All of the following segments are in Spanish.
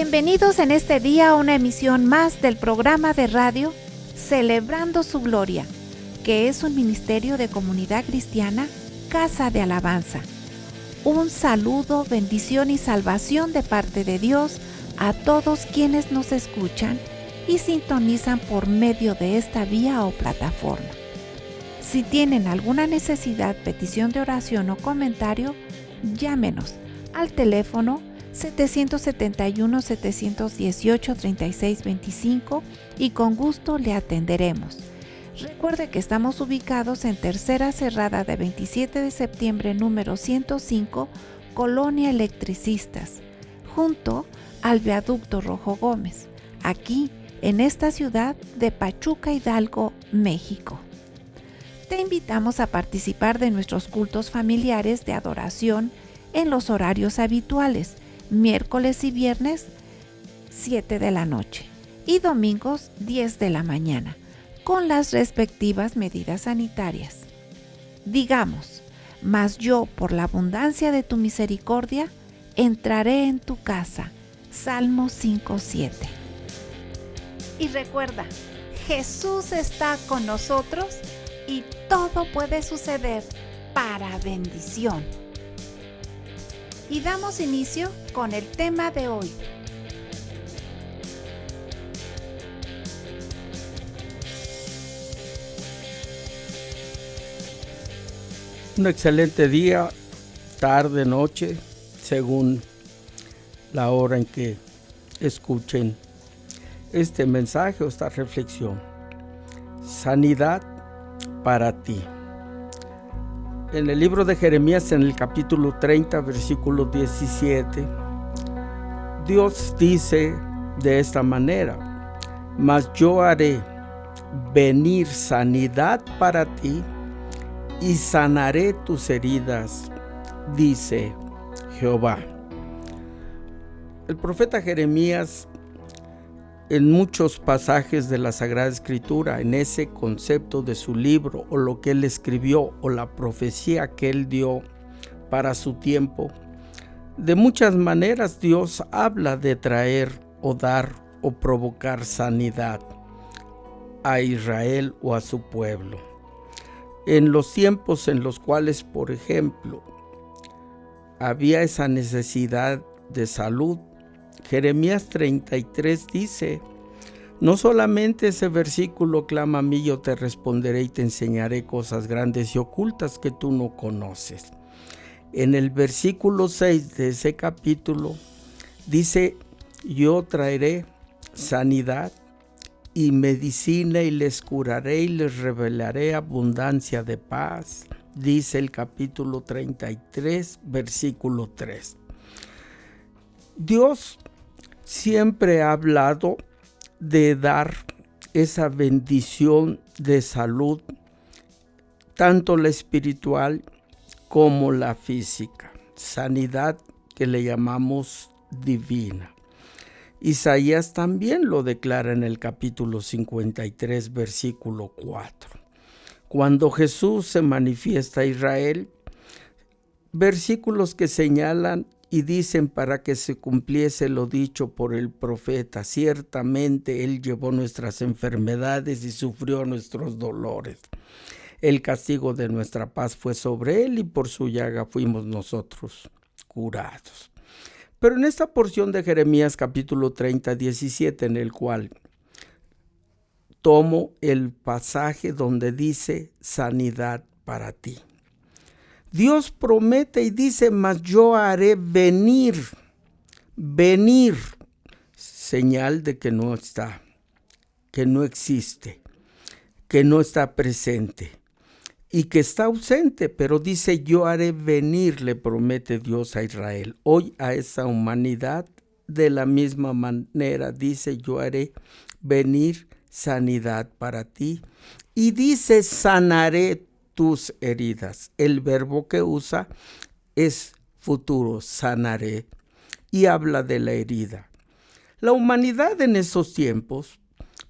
Bienvenidos en este día a una emisión más del programa de radio Celebrando su Gloria, que es un ministerio de comunidad cristiana, Casa de Alabanza. Un saludo, bendición y salvación de parte de Dios a todos quienes nos escuchan y sintonizan por medio de esta vía o plataforma. Si tienen alguna necesidad, petición de oración o comentario, llámenos al teléfono 771-718-3625 y con gusto le atenderemos. Recuerde que estamos ubicados en Tercera Cerrada de 27 de septiembre número 105, Colonia Electricistas, junto al Viaducto Rojo Gómez, aquí en esta ciudad de Pachuca, Hidalgo, México. Te invitamos a participar de nuestros cultos familiares de adoración en los horarios habituales, miércoles y viernes 7 de la noche y domingos 10 de la mañana, con las respectivas medidas sanitarias. Digamos, mas yo por la abundancia de tu misericordia entraré en tu casa. Salmo 5:7. Y recuerda, Jesús está con nosotros y todo puede suceder para bendición. Y damos inicio con el tema de hoy. Un excelente día, tarde, noche, según la hora en que escuchen este mensaje o esta reflexión. Sanidad para ti. En el libro de Jeremías, en el capítulo 30, versículo 17, Dios dice de esta manera: mas yo haré venir sanidad para ti y sanaré tus heridas, dice Jehová. El profeta Jeremías, en muchos pasajes de la Sagrada Escritura, en ese concepto de su libro o lo que él escribió o la profecía que él dio para su tiempo, de muchas maneras Dios habla de traer o dar o provocar sanidad a Israel o a su pueblo. En los tiempos en los cuales, por ejemplo, había esa necesidad de salud, Jeremías 33 dice: no solamente ese versículo, clama a mí, yo te responderé y te enseñaré cosas grandes y ocultas que tú no conoces. En el versículo 6 de ese capítulo dice: yo traeré sanidad y medicina y les curaré y les revelaré abundancia de paz, dice el capítulo 33, versículo 3. Dios siempre ha hablado de dar esa bendición de salud, tanto la espiritual como la física, sanidad que le llamamos divina. Isaías también lo declara en el capítulo 53, versículo 4. Cuando Jesús se manifiesta a Israel, versículos que señalan y dicen para que se cumpliese lo dicho por el profeta: ciertamente Él llevó nuestras enfermedades y sufrió nuestros dolores. El castigo de nuestra paz fue sobre Él y por su llaga fuimos nosotros curados. Pero en esta porción de Jeremías capítulo 30, 17, en el cual tomo el pasaje donde dice sanidad para ti, Dios promete y dice: mas yo haré venir, señal de que no está, que no existe, que no está presente y que está ausente, pero dice: yo haré venir, le promete Dios a Israel. Hoy a esa humanidad de la misma manera dice: yo haré venir sanidad para ti, y dice: sanaré tus heridas. El verbo que usa es futuro, sanaré, y habla de la herida. La humanidad en esos tiempos,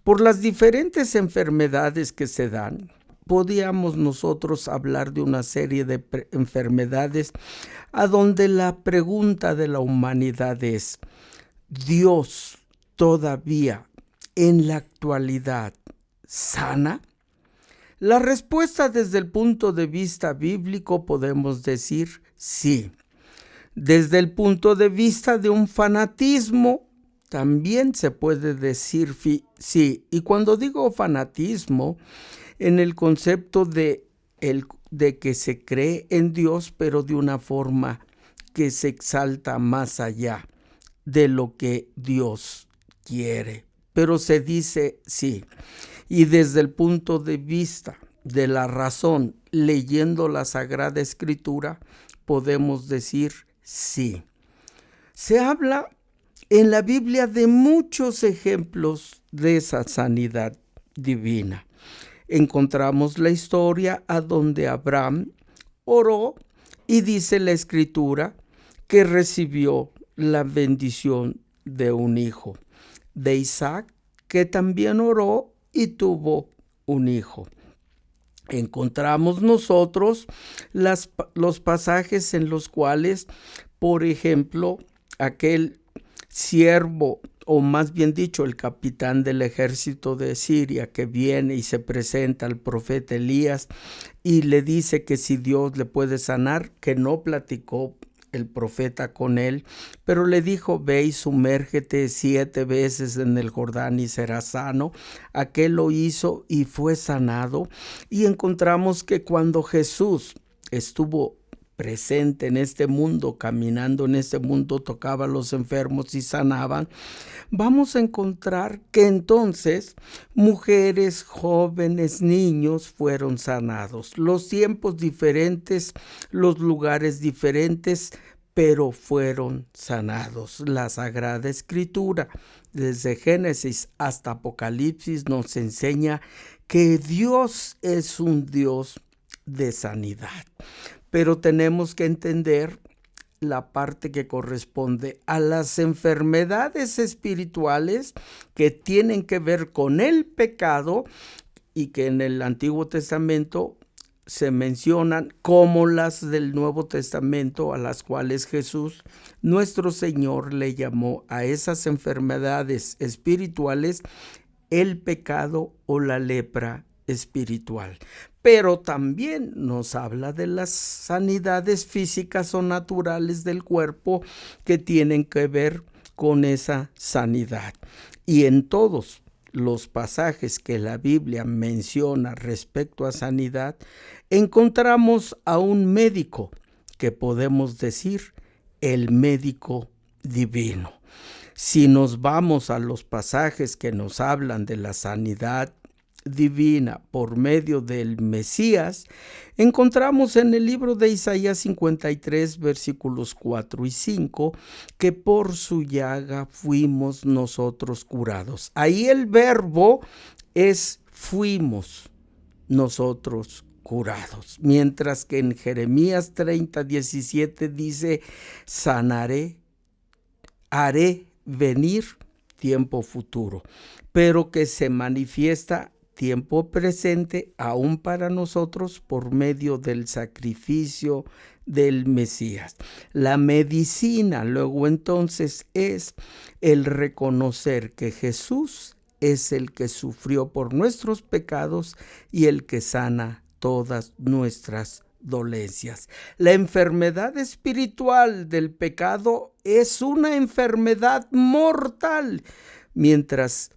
por las diferentes enfermedades que se dan, podíamos nosotros hablar de una serie de enfermedades a donde la pregunta de la humanidad es: Dios todavía en la actualidad sana? La respuesta desde el punto de vista bíblico podemos decir sí. Desde el punto de vista de un fanatismo también se puede decir sí. Y cuando digo fanatismo, en el concepto de que se cree en Dios, pero de una forma que se exalta más allá de lo que Dios quiere. Pero se dice sí. Y desde el punto de vista de la razón, leyendo la Sagrada Escritura, podemos decir sí. Se habla en la Biblia de muchos ejemplos de esa sanidad divina. Encontramos la historia a donde Abraham oró y dice la Escritura que recibió la bendición de un hijo. De Isaac, que también oró y tuvo un hijo. Encontramos nosotros los pasajes en los cuales, por ejemplo, aquel siervo, o más bien dicho, el capitán del ejército de Siria, que viene y se presenta al profeta Elías y le dice que si Dios le puede sanar, que no platicó el profeta con él, pero le dijo: ve y sumérgete 7 veces en el Jordán y serás sano. Aquel lo hizo y fue sanado. Y encontramos que cuando Jesús estuvo presente en este mundo, caminando en este mundo, tocaba a los enfermos y sanaban, vamos a encontrar que entonces mujeres, jóvenes, niños fueron sanados. Los tiempos diferentes, los lugares diferentes, pero fueron sanados. La Sagrada Escritura, desde Génesis hasta Apocalipsis, nos enseña que Dios es un Dios de sanidad. Pero tenemos que entender la parte que corresponde a las enfermedades espirituales que tienen que ver con el pecado y que en el Antiguo Testamento se mencionan como las del Nuevo Testamento, a las cuales Jesús, nuestro Señor, le llamó a esas enfermedades espirituales el pecado o la lepra espiritual. Pero también nos habla de las sanidades físicas o naturales del cuerpo que tienen que ver con esa sanidad. Y en todos los pasajes que la Biblia menciona respecto a sanidad, encontramos a un médico que podemos decir el médico divino. Si nos vamos a los pasajes que nos hablan de la sanidad divina por medio del Mesías, encontramos en el libro de Isaías 53, versículos 4 y 5, que por su llaga fuimos nosotros curados. Ahí el verbo es fuimos nosotros curados. Mientras que en Jeremías 30, 17 dice: sanaré, haré venir tiempo futuro, pero que se manifiesta tiempo presente aún para nosotros por medio del sacrificio del Mesías. La medicina luego entonces es el reconocer que Jesús es el que sufrió por nuestros pecados y el que sana todas nuestras dolencias. La enfermedad espiritual del pecado es una enfermedad mortal, mientras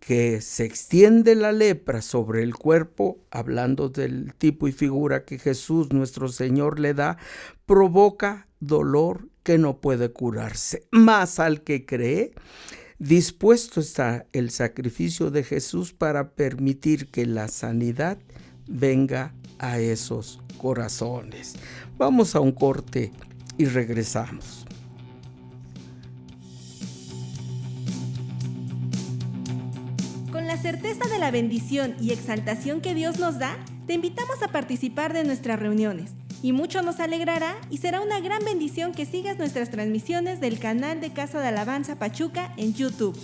que se extiende la lepra sobre el cuerpo, hablando del tipo y figura que Jesús nuestro Señor le da, provoca dolor que no puede curarse. Mas al que cree, dispuesto está el sacrificio de Jesús para permitir que la sanidad venga a esos corazones. Vamos a un corte y regresamos. Con la certeza de la bendición y exaltación que Dios nos da, te invitamos a participar de nuestras reuniones. Y mucho nos alegrará y será una gran bendición que sigas nuestras transmisiones del canal de Casa de Alabanza Pachuca en YouTube.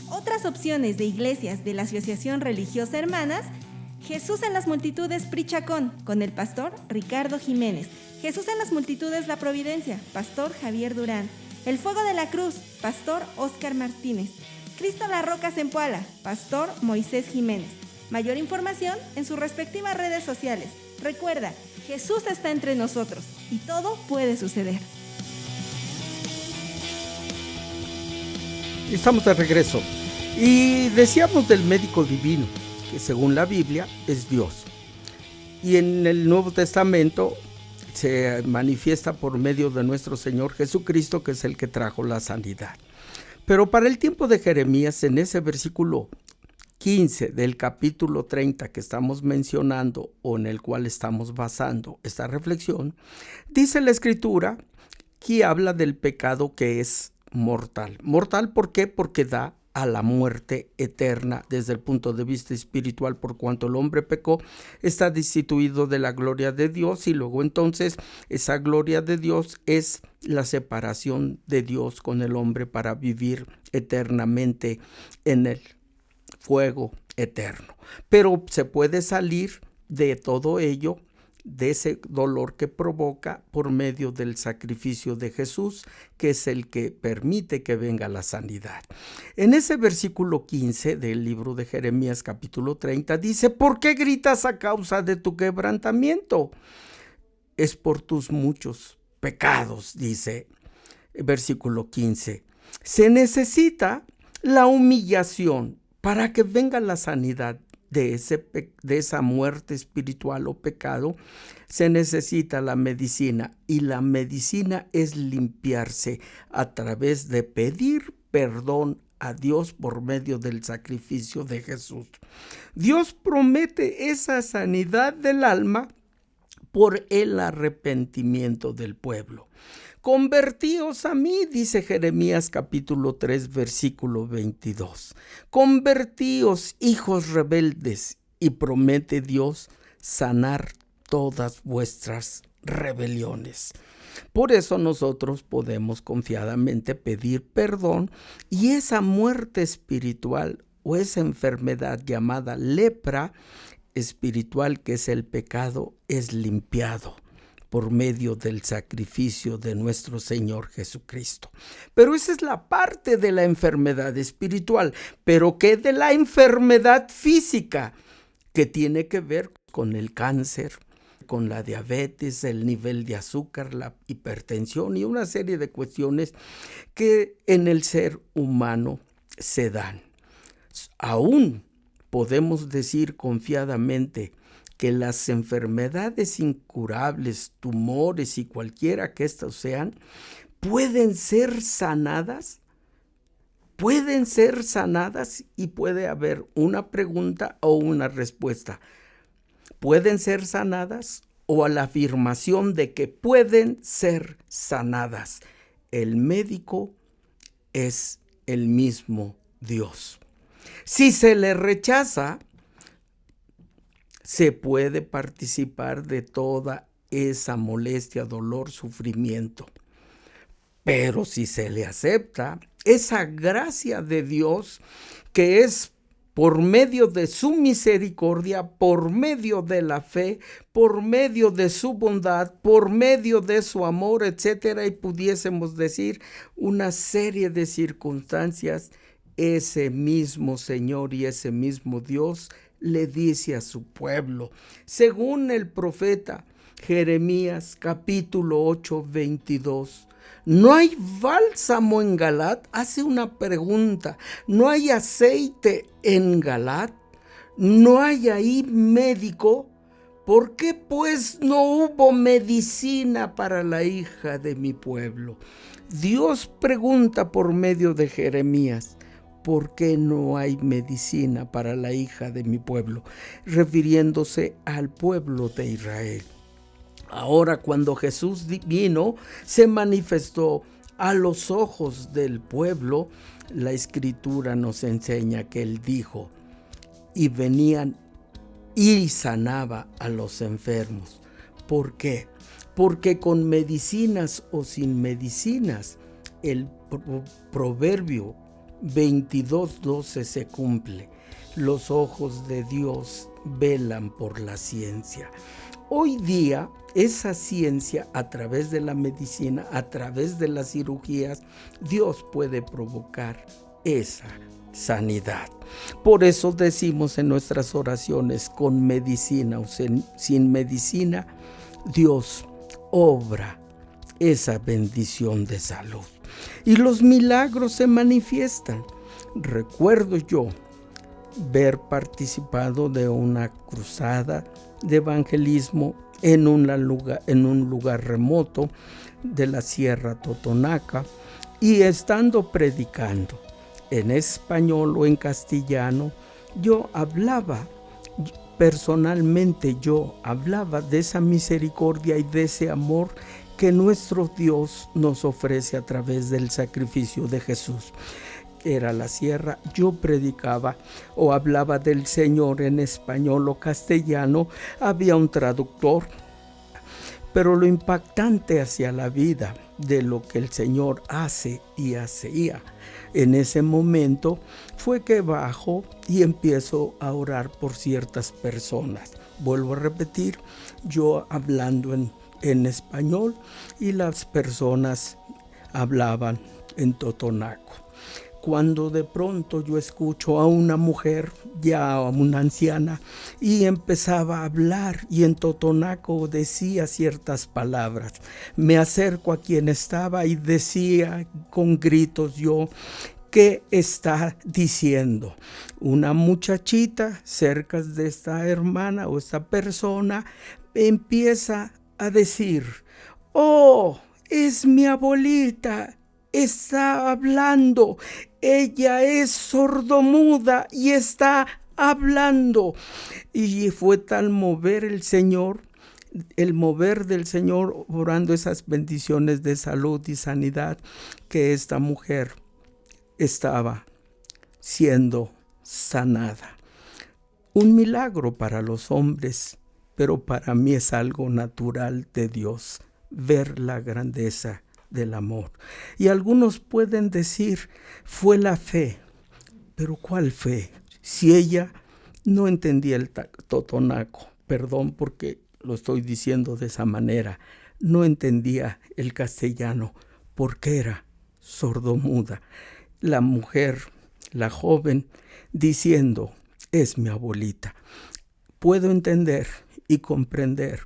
Otras opciones de iglesias de la Asociación Religiosa Hermanas: Jesús en las Multitudes Prichacón, con el pastor Ricardo Jiménez. Jesús en las Multitudes La Providencia, pastor Javier Durán. El Fuego de la Cruz, Pastor Óscar Martínez. Cristo la Roca Zempoala, Pastor Moisés Jiménez. Mayor información en sus respectivas redes sociales. Recuerda, Jesús está entre nosotros y todo puede suceder. Estamos de regreso y decíamos del médico divino, que según la Biblia es Dios. Y en el Nuevo Testamento se manifiesta por medio de nuestro Señor Jesucristo, que es el que trajo la sanidad. Pero para el tiempo de Jeremías, en ese versículo 15 del capítulo 30 que estamos mencionando, o en el cual estamos basando esta reflexión, dice la Escritura que habla del pecado que es mortal. ¿Mortal por qué? Porque da a la muerte eterna desde el punto de vista espiritual, por cuanto el hombre pecó, está destituido de la gloria de Dios, y luego entonces esa gloria de Dios es la separación de Dios con el hombre para vivir eternamente en el fuego eterno. Pero se puede salir de todo ello, de ese dolor que provoca, por medio del sacrificio de Jesús, que es el que permite que venga la sanidad. En ese versículo 15 del libro de Jeremías capítulo 30 dice: ¿por qué gritas a causa de tu quebrantamiento? Es por tus muchos pecados, dice el versículo 15. Se necesita la humillación para que venga la sanidad de esa muerte espiritual o pecado. Se necesita la medicina, y la medicina es limpiarse a través de pedir perdón a Dios por medio del sacrificio de Jesús. Dios promete esa sanidad del alma por el arrepentimiento del pueblo. Convertíos a mí, dice Jeremías capítulo 3, versículo 22. Convertíos, hijos rebeldes, y promete Dios sanar todas vuestras rebeliones. Por eso nosotros podemos confiadamente pedir perdón, y esa muerte espiritual o esa enfermedad llamada lepra espiritual, que es el pecado, es limpiado por medio del sacrificio de nuestro Señor Jesucristo. Pero esa es la parte de la enfermedad espiritual. Pero ¿qué de la enfermedad física? Que tiene que ver con el cáncer, con la diabetes, el nivel de azúcar, la hipertensión y una serie de cuestiones que en el ser humano se dan. Aún podemos decir confiadamente que las enfermedades incurables, tumores y cualquiera que estos sean, pueden ser sanadas. Pueden ser sanadas, y puede haber una pregunta o una respuesta. ¿Pueden ser sanadas? O a la afirmación de que pueden ser sanadas. El médico es el mismo Dios. Si se le rechaza, se puede participar de toda esa molestia, dolor, sufrimiento. Pero si se le acepta, esa gracia de Dios, que es por medio de su misericordia, por medio de la fe, por medio de su bondad, por medio de su amor, etcétera, y pudiésemos decir una serie de circunstancias, ese mismo Señor y ese mismo Dios le dice a su pueblo, según el profeta Jeremías capítulo 8, 22, ¿no hay bálsamo en Galat? Hace una pregunta. ¿No hay aceite en Galat? ¿No hay ahí médico? ¿Por qué pues no hubo medicina para la hija de mi pueblo? Dios pregunta por medio de Jeremías, ¿por qué no hay medicina para la hija de mi pueblo? Refiriéndose al pueblo de Israel. Ahora, cuando Jesús vino, se manifestó a los ojos del pueblo. La Escritura nos enseña que Él dijo, y venían y sanaba a los enfermos. ¿Por qué? Porque con medicinas o sin medicinas, el proverbio 22:12 se cumple. Los ojos de Dios velan por la ciencia. Hoy día, esa ciencia, a través de la medicina, a través de las cirugías, Dios puede provocar esa sanidad. Por eso decimos en nuestras oraciones, con medicina o sin medicina, Dios obra esa bendición de salud. Y los milagros se manifiestan. Recuerdo yo ver participado de una cruzada de evangelismo en un lugar remoto de la Sierra Totonaca, y estando predicando en español o en castellano, yo hablaba de esa misericordia y de ese amor que nuestro Dios nos ofrece a través del sacrificio de Jesús. Era la sierra, yo predicaba o hablaba del Señor en español o castellano, había un traductor, pero lo impactante hacia la vida de lo que el Señor hace y hacía en ese momento fue que bajo y empiezo a orar por ciertas personas. Vuelvo a repetir, yo hablando en español y las personas hablaban en totonaco. Cuando de pronto yo escucho a una mujer, ya una anciana, y empezaba a hablar y en totonaco decía ciertas palabras. Me acerco a quien estaba y decía con gritos yo, ¿qué está diciendo? Una muchachita cerca de esta hermana o esta persona empieza a decir, ¡oh, es mi abuelita! Está hablando, ella es sordomuda y está hablando. Y fue tal mover el mover del Señor orando esas bendiciones de salud y sanidad, que esta mujer estaba siendo sanada. Un milagro para los hombres, pero para mí es algo natural de Dios, ver la grandeza del amor. Y algunos pueden decir, fue la fe. ¿Pero cuál fe? Si ella no entendía el totonaco, perdón porque lo estoy diciendo de esa manera, no entendía el castellano porque era sordomuda. La mujer, la joven, diciendo, es mi abuelita. Puedo entender y comprender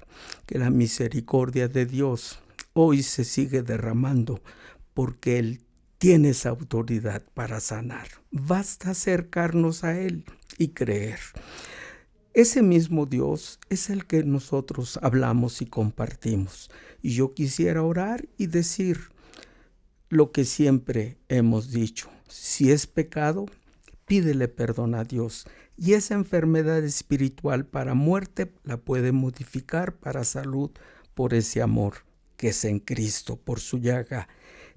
que la misericordia de Dios hoy se sigue derramando porque Él tiene esa autoridad para sanar. Basta acercarnos a Él y creer. Ese mismo Dios es el que nosotros hablamos y compartimos. Y yo quisiera orar y decir lo que siempre hemos dicho. Si es pecado, pídele perdón a Dios. Y esa enfermedad espiritual para muerte la puede modificar para salud por ese amor que es en Cristo. Por su llaga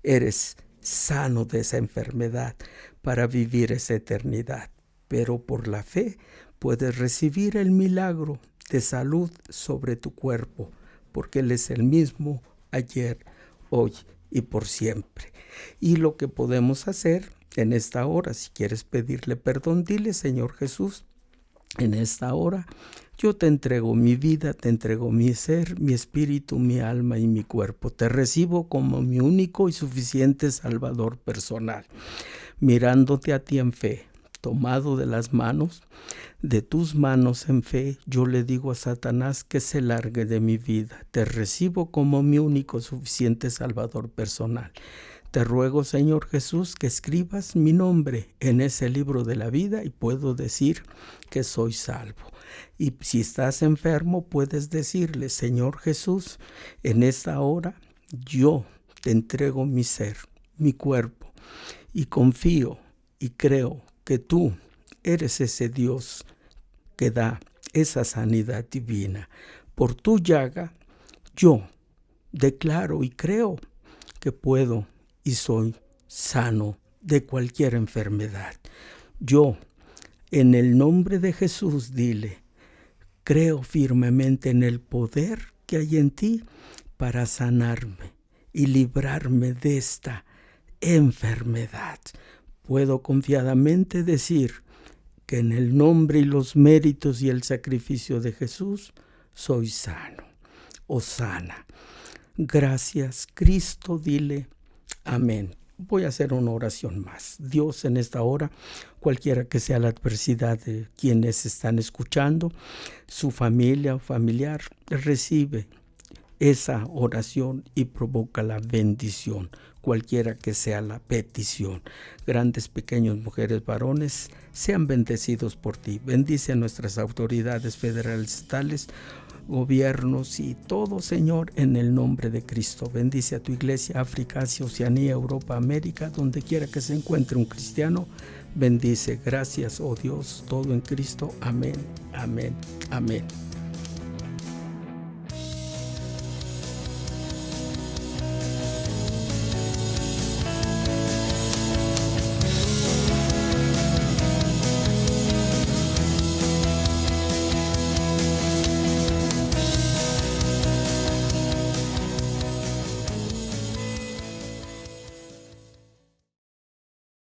eres sano de esa enfermedad para vivir esa eternidad. Pero por la fe puedes recibir el milagro de salud sobre tu cuerpo, porque Él es el mismo ayer, hoy y por siempre. Y lo que podemos hacer en esta hora, si quieres pedirle perdón, dile, Señor Jesús, en esta hora yo te entrego mi vida, te entrego mi ser, mi espíritu, mi alma y mi cuerpo. Te recibo como mi único y suficiente Salvador personal. Mirándote a ti en fe, tomado de las manos, de tus manos en fe, yo le digo a Satanás que se largue de mi vida. Te recibo como mi único suficiente Salvador personal. Te ruego, Señor Jesús, que escribas mi nombre en ese libro de la vida y puedo decir que soy salvo. Y si estás enfermo, puedes decirle, Señor Jesús, en esta hora yo te entrego mi ser, mi cuerpo, y confío y creo que tú eres ese Dios que da esa sanidad divina. Por tu llaga, yo declaro y creo que puedo y soy sano de cualquier enfermedad. Yo, en el nombre de Jesús, dile, creo firmemente en el poder que hay en ti para sanarme y librarme de esta enfermedad. Puedo confiadamente decir que en el nombre y los méritos y el sacrificio de Jesús, soy sano o sana. Gracias, Cristo, dile amén. Voy a hacer una oración más. Dios, en esta hora, cualquiera que sea la adversidad de quienes están escuchando, su familia o familiar, recibe esa oración y provoca la bendición, cualquiera que sea la petición. Grandes, pequeños, mujeres, varones, sean bendecidos por ti. Bendice a nuestras autoridades federales, estatales, gobiernos y todo, Señor, en el nombre de Cristo. Bendice a tu iglesia, África, Asia, Oceanía, Europa, América, donde quiera que se encuentre un cristiano. Bendice. Gracias, oh Dios, todo en Cristo. Amén, amén, amén.